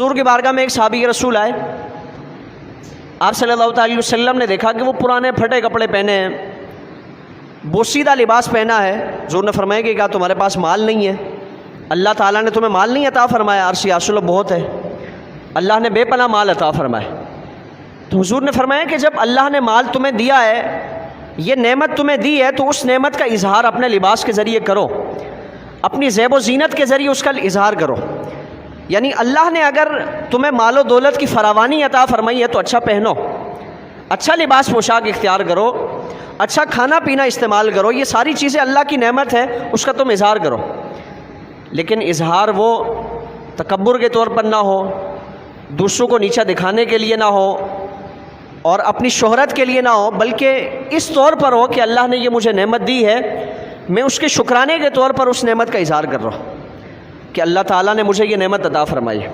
हुजूर की बारगाह में एक सहाबी रसूल आए। आप सल्लल्लाहु अलैहि वसल्लम ने देखा कि वो पुराने फटे कपड़े पहने हैं, बोसीदा लिबास पहना है। हुजूर ने फरमाया कि क्या तुम्हारे पास माल नहीं है? अल्लाह ताला ने तुम्हें माल नहीं अता फरमाया? अर्शी आसुल बहुत है, अल्लाह ने बेपनाह माल अता फरमाया। तो हुजूर ने फरमाया कि जब अल्लाह ने माल तुम्हें दिया है, ये नेमत तुम्हें दी है, तो उस नेमत का इजहार अपने लिबास के ज़रिए करो, अपनी ज़ेब व ज़ीनत के ज़रिए उसका इजहार करो। यानी अल्लाह ने अगर तुम्हें मालो दौलत की फरावानी अता फरमाई है तो अच्छा पहनो, अच्छा लिबास पोशाक इख्तियार करो, अच्छा खाना पीना इस्तेमाल करो, ये सारी चीज़ें अल्लाह की नेमत है, उसका तुम इजहार करो। लेकिन इजहार वो तकब्बुर के तौर पर ना हो, दूसरों को नीचा दिखाने के लिए ना हो और अपनी शोहरत के लिए ना हो, बल्कि इस तौर पर हो कि अल्लाह ने ये मुझे नेमत दी है, मैं उसके शुक्राने के तौर पर उस नेमत का इजहार कर रहा हूँ कि अल्लाह ताला ने मुझे ये नेमत अता फरमाई है।